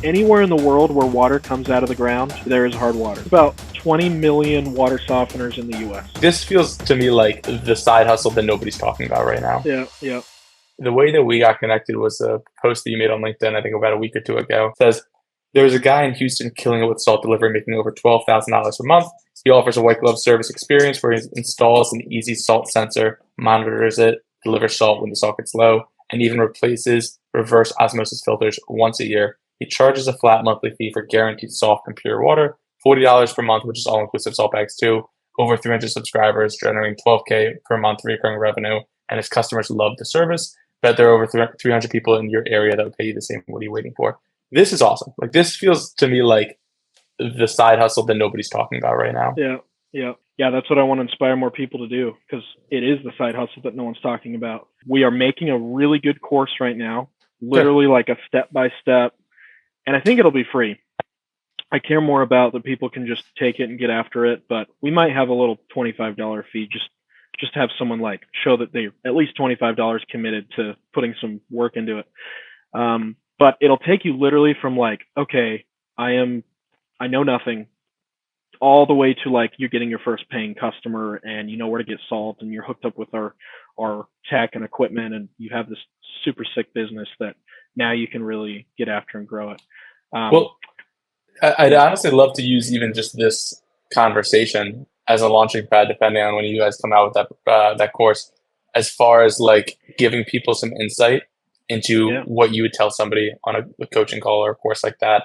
Anywhere in the world where water comes out of the ground, there is hard water. About 20 million water softeners in the US. This feels to me like the side hustle that nobody's talking about right now. Yeah, yeah. The way that we got connected was a post that you made on LinkedIn, I think about a week or two ago. It says, there was a guy in Houston killing it with salt delivery, making over $12,000 per month. He offers a white glove service experience where he installs an EZsalt sensor, monitors it, delivers salt when the salt gets low, and even replaces reverse osmosis filters once a year. He charges a flat monthly fee for guaranteed soft and pure water, $40 per month, which is all inclusive salt bags too. Over 300 subscribers, generating $12K per month recurring revenue, and his customers love the service. Bet there are over 300 people in your area that would pay you the same. What are you waiting for? This is awesome. Like, this feels to me like the side hustle that nobody's talking about right now. Yeah, yeah. Yeah, that's what I want to inspire more people to do, because it is the side hustle that no one's talking about. We are making a really good course right now, literally like a step-by-step, and I think it'll be free. I care more about that people can just take it and get after it, but we might have a little $25 fee, just have someone like show that they're at least $25 committed to putting some work into it. But it'll take you literally from like, okay, I know nothing, all the way to like you're getting your first paying customer and you know where to get salt and you're hooked up with our tech and equipment and you have this super sick business that now you can really get after and grow it. Well, I'd honestly love to use even just this conversation as a launching pad, depending on when you guys come out with that course, as far as like giving people some insight into what you would tell somebody on a coaching call or a course like that.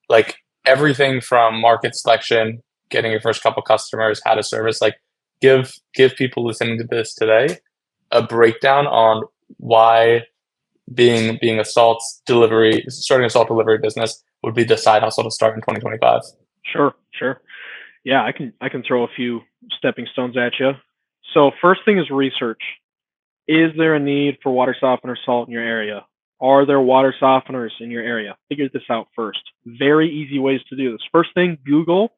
Like everything from market selection, getting your first couple customers, how to service, like give people listening to this today a breakdown on why being a starting a salt delivery business would be the side hustle to start in 2025. Sure. Yeah, I can throw a few stepping stones at you. So first thing is research. Is there a need for water softener salt in your area? Are there water softeners in your area? Figure this out first. Very easy ways to do this. First thing, Google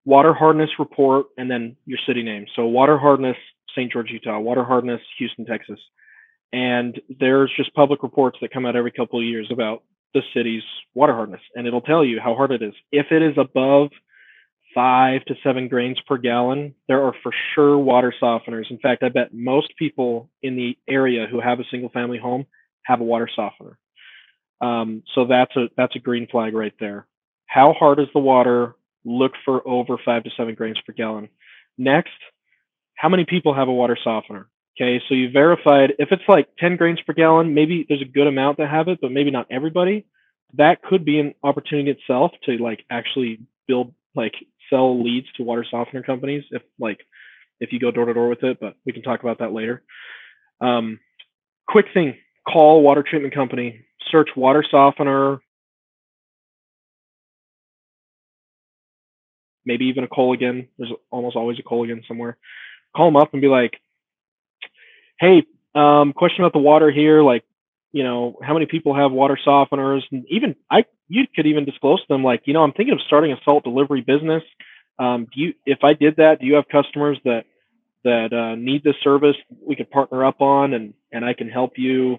water hardness report and then your city name. So water hardness, St. George, Utah, water hardness, Houston, Texas. And there's just public reports that come out every couple of years about the city's water hardness, and it'll tell you how hard it is. If it is above 5 to 7 grains per gallon, there are for sure water softeners. In fact, I bet most people in the area who have a single family home have a water softener. So that's a green flag right there. How hard is the water? Look for over 5 to 7 grains per gallon. Next, how many people have a water softener? Okay, so you verified if it's like 10 grains per gallon, maybe there's a good amount that have it, but maybe not everybody. That could be an opportunity itself to like actually sell leads to water softener companies if you go door to door with it, but we can talk about that later. Quick thing, call water treatment company, search water softener, maybe even a Colligan. There's almost always a Colligan somewhere. Call them up and be like, hey, question about the water here. Like, you know, how many people have water softeners? And even you could even disclose to them, like, you know, I'm thinking of starting a salt delivery business. If I did that, do you have customers that need this service we could partner up on and I can help you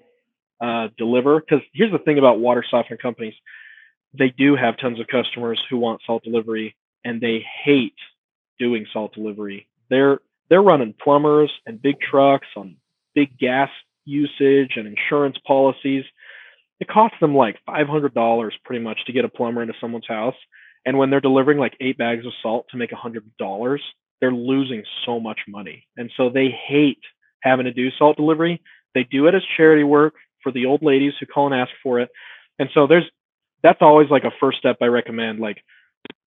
deliver? Because here's the thing about water softener companies. They do have tons of customers who want salt delivery and they hate doing salt delivery. They're running plumbers and big trucks on big gas usage and insurance policies. It costs them like $500 pretty much to get a plumber into someone's house. And when they're delivering like 8 bags of salt to make $100, they're losing so much money. And so they hate having to do salt delivery. They do it as charity work for the old ladies who call and ask for it. And so that's always like a first step I recommend. Like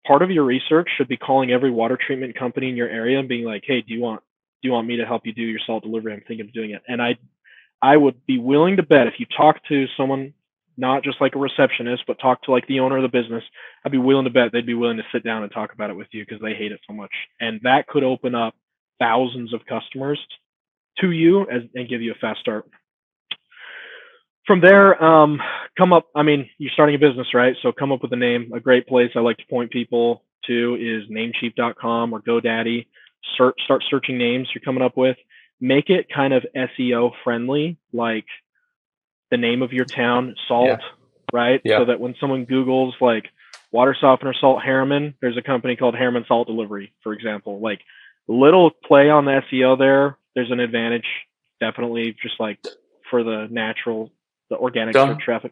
part of your research should be calling every water treatment company in your area and being like, hey, do you want me to help you do your salt delivery? I'm thinking of doing it. And I would be willing to bet if you talk to someone, not just like a receptionist, but talk to like the owner of the business, I'd be willing to bet they'd be willing to sit down and talk about it with you because they hate it so much. And that could open up thousands of customers to you and give you a fast start. From there, you're starting a business, right? So come up with a name. A great place I like to point people to is namecheap.com or GoDaddy. Start searching names you're coming up with. Make it kind of SEO friendly. Like the name of your town, Yeah. Salt, right? Yeah. So that when someone Googles like water softener salt Harriman, there's a company called Harriman Salt Delivery, for example. Like little play on the SEO there. There's an advantage, definitely, just like for the organic search Dumb, traffic.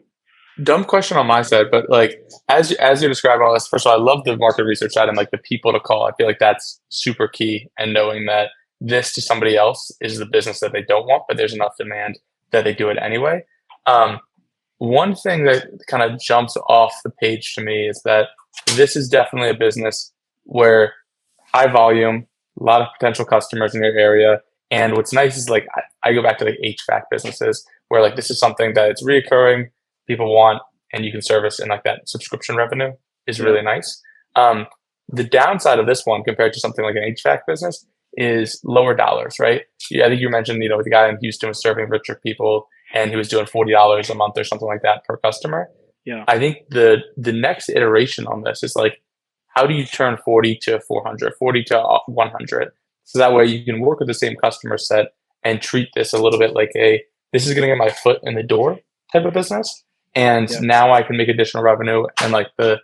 dumb question on my side, but like as you describe all this, first of all, I love the market research side and like the people to call. I feel like that's super key, and knowing that this to somebody else is the business that they don't want, but there's enough demand that they do it anyway. Um, One thing that kind of jumps off the page to me is that this is definitely a business where high volume, a lot of potential customers in your area. And what's nice is like I go back to like HVAC businesses where like this is something that it's reoccurring, people want, and you can service, and like that subscription revenue is Yeah. really nice. Um, the downside of this one compared to something like an HVAC business is lower dollars, right? Yeah, I think you mentioned, the guy in Houston was serving richer people and he was doing $40 a month or something like that per customer. Yeah. I think the next iteration on this is like, how do you turn 40 to 400, 40 to 100? So that way you can work with the same customer set and treat this a little bit like this is going to get my foot in the door type of business. And Yeah. now I can make additional revenue. And like the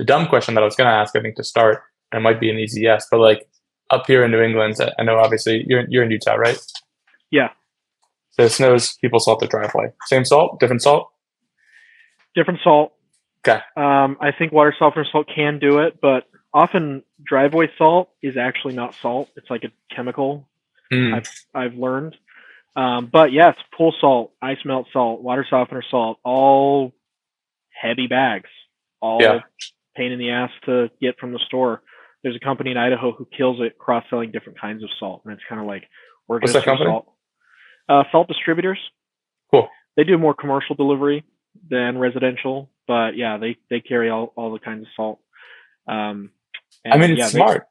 dumb question that I was going to ask, I think to start, and it might be an easy yes, but like up here in New England, I know obviously you're in Utah, right? Yeah. So it snows, people salt the driveway. Same salt, different salt? Different salt. Okay. I think water softener salt can do it, but often driveway salt is actually not salt. It's like a chemical. Mm. I've learned. But yes, pool salt, ice melt salt, water softener salt, all heavy bags, all Yeah. pain in the ass to get from the store. There's a company in Idaho who kills it cross-selling different kinds of salt, and it's kind of like we're What's just that your company? salt. Salt distributors. Cool. They do more commercial delivery than residential, but yeah, they carry all the kinds of salt. And I mean, it's yeah, smart.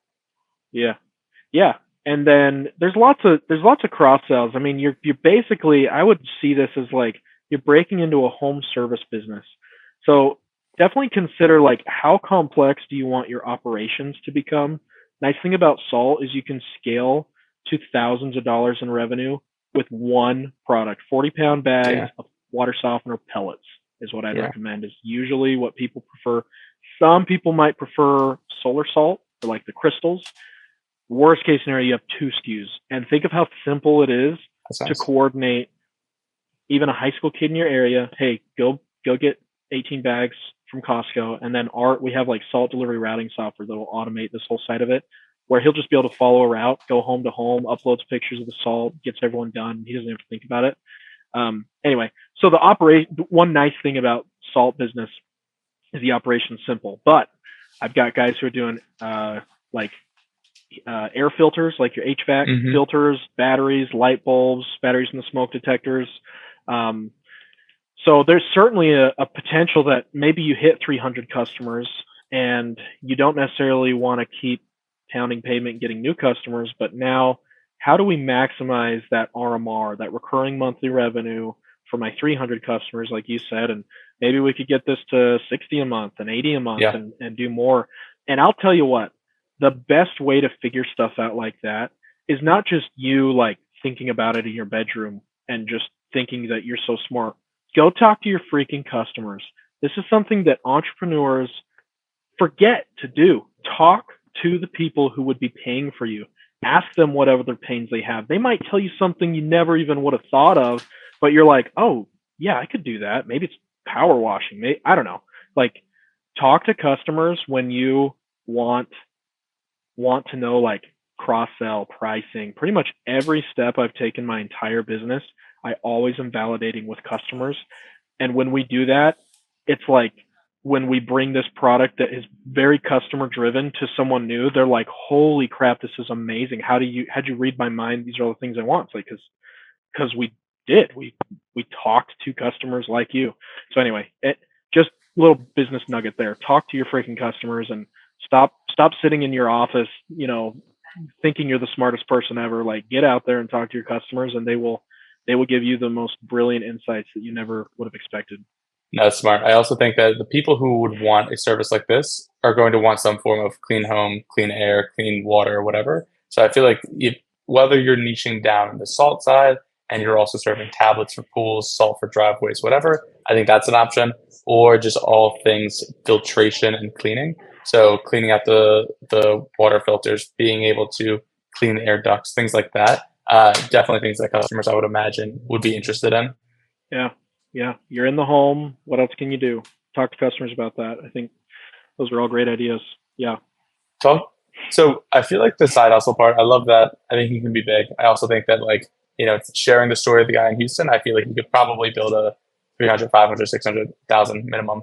yeah. And then there's lots of cross sells. I mean, you're basically, I would see this as like you're breaking into a home service business. So definitely consider like how complex do you want your operations to become. Nice thing about salt is you can scale to thousands of dollars in revenue with one product. 40-pound bags Yeah. of water softener pellets is what I'd Yeah. recommend, is usually what people prefer. Some people might prefer solar salt or like the crystals. Worst case scenario, you have two SKUs. And think of how simple it is That's to nice. coordinate even a high school kid in your area. Hey, go get 18 bags from Costco. And then we have like salt delivery routing software that will automate this whole side of it, where he'll just be able to follow a route, go home to home, uploads pictures of the salt, gets everyone done. He doesn't have to think about it. Anyway, so one nice thing about salt business is the operation's simple. But I've got guys who are doing like air filters, like your HVAC Mhm. filters, batteries, light bulbs, batteries in the smoke detectors. So there's certainly a potential that maybe you hit 300 customers and you don't necessarily want to keep pounding pavement and getting new customers, but now how do we maximize that RMR, that recurring monthly revenue for my 300 customers, like you said, and maybe we could get this to 60 a month and 80 a month Yeah. and do more. And I'll tell you what, the best way to figure stuff out like that is not just you like thinking about it in your bedroom and just thinking that you're so smart. Go talk to your freaking customers. This is something that entrepreneurs forget to do. Talk to the people who would be paying for you. Ask them what other pains they have. They might tell you something you never even would have thought of, but you're like, oh, yeah, I could do that. Maybe it's power washing. Maybe, I don't know. Like, talk to customers when you want to know like cross sell, pricing. Pretty much every step I've taken my entire business, I always am validating with customers. And when we do that, it's like when we bring this product that is very customer driven to someone new, they're like, holy crap, this is amazing. How'd you read my mind? These are all the things I want. It's like, because we did, we talked to customers like you. So anyway, just a little business nugget there. Talk to your freaking customers and stop sitting in your office, thinking you're the smartest person ever. Like, get out there and talk to your customers, and they will give you the most brilliant insights that you never would have expected. No, that's smart. I also think that the people who would want a service like this are going to want some form of clean home, clean air, clean water, or whatever. So I feel like whether you're niching down the salt side and you're also serving tablets for pools, salt for driveways, whatever, I think that's an option. Or just all things filtration and cleaning. So cleaning out the water filters, being able to clean the air ducts, things like that. Definitely things that customers, I would imagine, would be interested in. Yeah. Yeah. You're in the home. What else can you do? Talk to customers about that. I think those are all great ideas. Yeah. Talk. So I feel like the side hustle part, I love that. I think he can be big. I also think that like, sharing the story of the guy in Houston, I feel like you could probably build a 300, 500, 600,000 minimum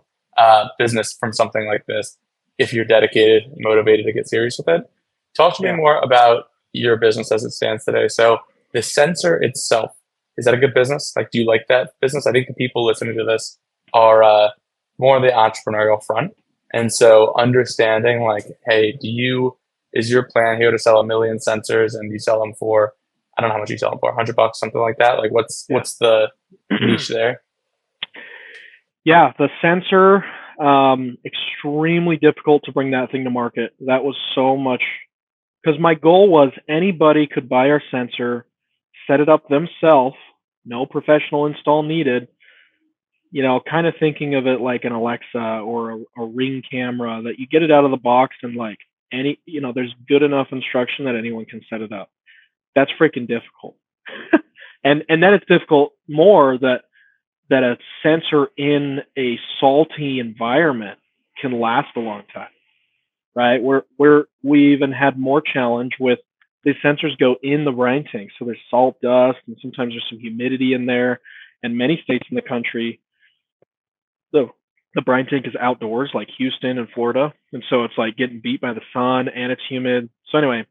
business from something like this if you're dedicated, motivated to get serious with it. Talk to me Yeah. more about your business as it stands today. So the sensor itself, is that a good business? Like, do you like that business? I think the people listening to this are more on the entrepreneurial front. And so understanding like, hey, is your plan here to sell 1 million sensors and you sell them for, I don't know how much you sell them for, $100, something like that? Like what's the niche there? Yeah, the sensor, extremely difficult to bring that thing to market. That was so much because my goal was anybody could buy our sensor, set it up themselves, no professional install needed. Kind of thinking of it like an Alexa or a Ring camera that you get it out of the box and like there's good enough instruction that anyone can set it up. That's freaking difficult. and then it's difficult more that a sensor in a salty environment can last a long time, right? We even had more challenge with these sensors go in the brine tank, so there's salt dust and sometimes there's some humidity in there. And many states in the country, the brine tank is outdoors, like Houston and Florida, and so it's like getting beat by the sun and it's humid. So anyway,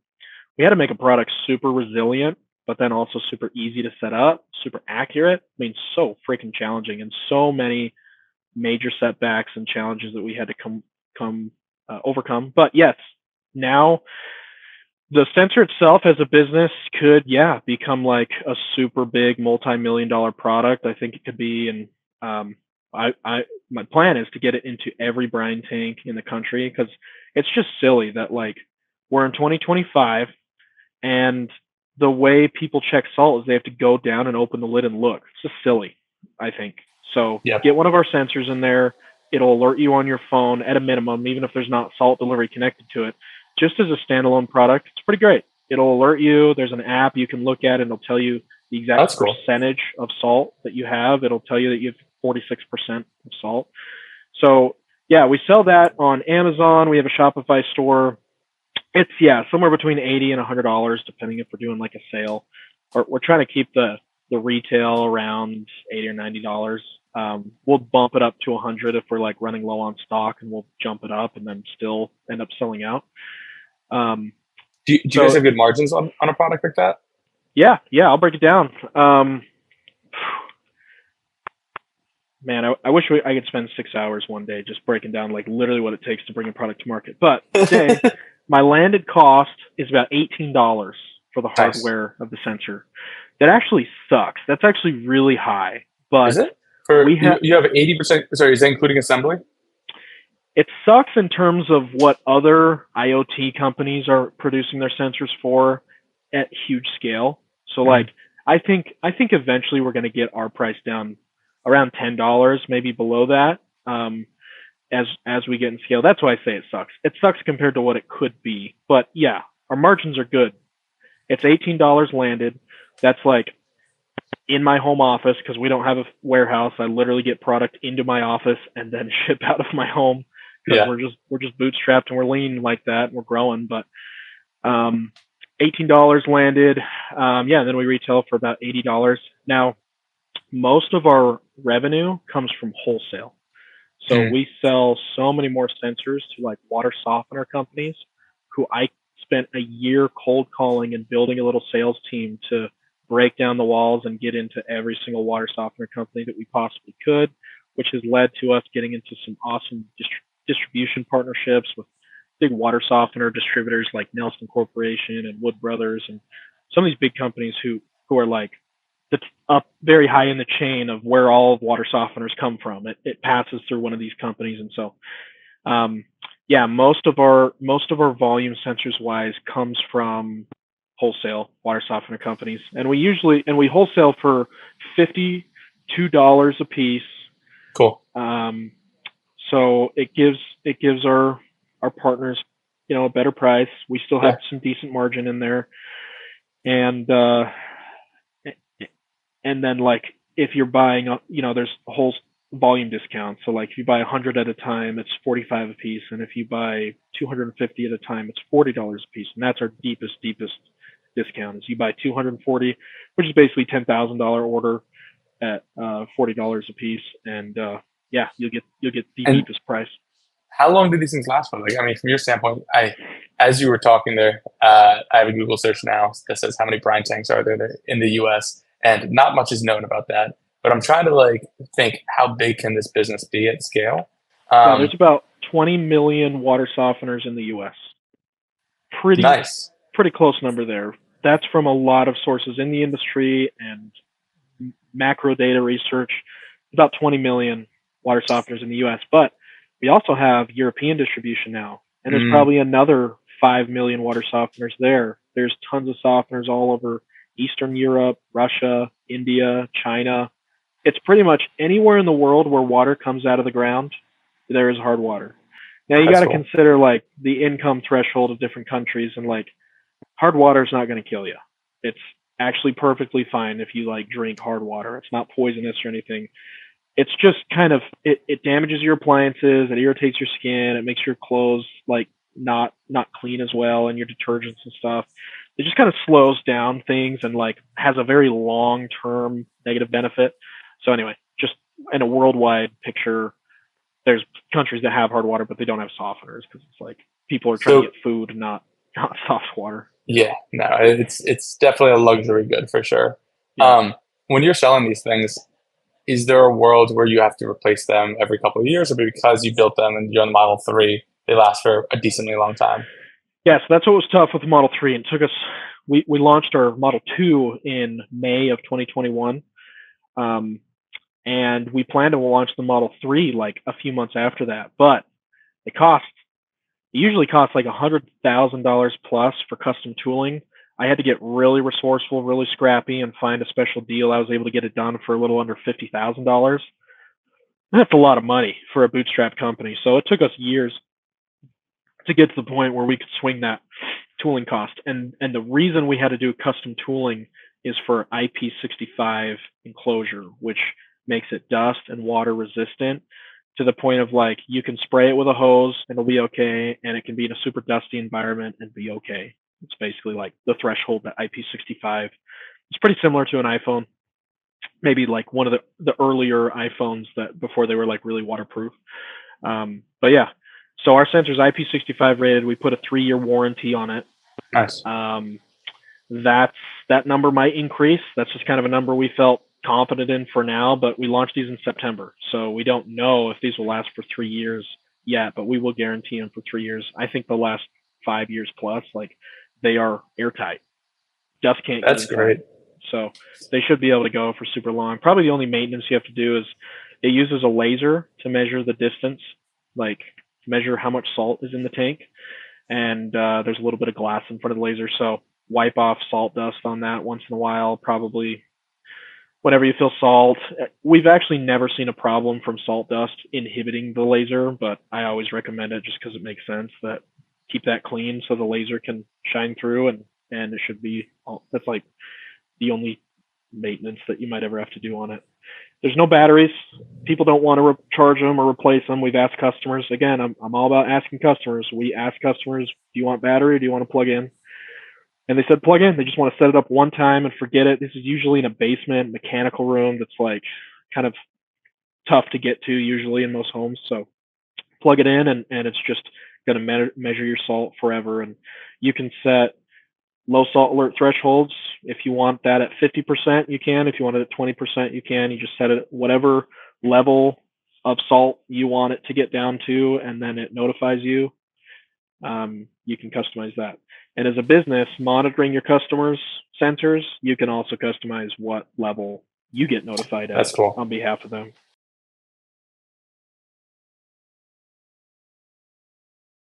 we had to make a product super resilient, but then also super easy to set up, super accurate. I mean, so freaking challenging and so many major setbacks and challenges that we had to overcome. But yes, now the sensor itself as a business could, become like a super big multi-million-dollar product. I think it could be, and my plan is to get it into every brine tank in the country because it's just silly that like we're in 2025 and the way people check salt is they have to go down and open the lid and look. It's just silly, I think. So Get one of our sensors in there. It'll alert you on your phone at a minimum, even if there's not salt delivery connected to it. Just as a standalone product, it's pretty great. It'll alert you. There's an app you can look at and it'll tell you the exact percentage of salt that you have. It'll tell you that you have 46% of salt. So we sell that on Amazon. We have a Shopify store. It's somewhere between $80 and $100, depending if we're doing like a sale. We're trying to keep the retail around $80 or $90. We'll bump it up to $100 if we're like running low on stock, and we'll jump it up and then still end up selling out. Do you guys have good margins on a product like that? Yeah, I'll break it down. Man, I wish I could spend 6 hours one day just breaking down like literally what it takes to bring a product to market. But today, my landed cost is about $18 for the hardware of the sensor. That actually sucks. That's actually really high. But is it? You have 80%. Sorry, is that including assembly? It sucks in terms of what other IoT companies are producing their sensors for at huge scale. So like, I think eventually we're going to get our price down around $10, maybe below that, as we get in scale. That's why I say it sucks. It sucks compared to what it could be, but our margins are good. It's $18 landed. That's like in my home office because we don't have a warehouse. I literally get product into my office and then ship out of my home because we're just bootstrapped and we're lean like that and we're growing. But $18 landed. And then we retail for about $80. Now, most of our revenue comes from wholesale. So we sell so many more sensors to like water softener companies who I spent a year cold calling and building a little sales team to break down the walls and get into every single water softener company that we possibly could, which has led to us getting into some awesome distribution partnerships with big water softener distributors like Nelson Corporation and Wood Brothers and some of these big companies who are like up very high in the chain of where all of water softeners come from. It passes through one of these companies. And so, most of our volume sensors wise comes from wholesale water softener companies, and we wholesale for $52 a piece. Cool. So it gives our partners, a better price. We still have some decent margin in there, and then like if you're buying, there's a whole volume discount. So like if you buy 100 at a time, it's $45 a piece, and if you buy 250 at a time, it's $40 a piece, and that's our deepest discount. Is you buy 240, which is basically $10,000 order at $40 a piece, and you'll get the deepest price. How long do these things last for? Like, I mean, from your standpoint, as you were talking there, I have a Google search now that says how many brine tanks are there in the U.S. and not much is known about that. But I'm trying to think, how big can this business be at scale? There's about 20 million water softeners in the U.S. Nice. Pretty close number there. That's from a lot of sources in the industry and macro data research. About 20 million water softeners in the U.S. But we also have European distribution now, and there's probably another 5 million water softeners there. There's tons of softeners all over Eastern Europe, Russia, India, China. It's pretty much anywhere in the world where water comes out of the ground, there is hard water. Now you got to consider like the income threshold of different countries, and like hard water is not going to kill you. It's actually perfectly fine if you like drink hard water. It's not poisonous or anything. It's just kind of it damages your appliances, it irritates your skin, it makes your clothes like not clean as well, and your detergents and stuff. It just kind of slows down things and like has a very long-term negative benefit. So anyway, just in a worldwide picture, there's countries that have hard water, but they don't have softeners because it's like people are trying to get food, not soft water. Yeah, no, it's definitely a luxury good for sure. Yeah. When you're selling these things, is there a world where you have to replace them every couple of years, or because you built them and you're on the Model 3, they last for a decently long time? Yes, that's what was tough with the Model 3. It took us, we launched our Model 2 in May of 2021. And we plan to launch the Model 3 like a few months after that. But it usually costs like $100,000 plus for custom tooling. I had to get really resourceful, really scrappy, and find a special deal. I was able to get it done for a little under $50,000. That's a lot of money for a bootstrap company. So it took us years to get to the point where we could swing that tooling cost. And the reason we had to do custom tooling is for IP65 enclosure, which makes it dust and water resistant to the point of like you can spray it with a hose and it'll be okay, and it can be in a super dusty environment and be okay. It's basically like the threshold that IP65. It's pretty similar to an iPhone, maybe like one of the earlier iPhones that before they were like really waterproof. But yeah, so our sensor's IP65 rated. We put a 3-year warranty on it. Nice. That number might increase. That's just kind of a number we felt confident in for now, but we launched these in September, so we don't know if these will last for 3 years yet, but we will guarantee them for 3 years. I think the last 5 years plus, like they are airtight. Dust can't get inside. That's great. So they should be able to go for super long. Probably the only maintenance you have to do is it uses a laser to measure the distance, like measure how much salt is in the tank, and there's a little bit of glass in front of the laser, so wipe off salt dust on that once in a while, probably whenever you feel salt. We've actually never seen a problem from salt dust inhibiting the laser, but I always recommend it just because it makes sense that keep that clean so the laser can shine through, and it should be, that's like the only maintenance that you might ever have to do on it. There's no batteries. People don't want to charge them or replace them. We've asked customers. Again, I'm all about asking customers. We ask customers, do you want battery or do you want to plug in? And they said plug in. They just want to set it up one time and forget it. This is usually in a basement mechanical room that's like kind of tough to get to usually in most homes. So plug it in, and it's just going to measure your salt forever. And you can set low salt alert thresholds. If you want that at 50%, you can. If you want it at 20%, you can. You just set it at whatever level of salt you want it to get down to, and then it notifies you. You can customize that. And as a business, monitoring your customers' sensors, you can also customize what level you get notified at on behalf of them.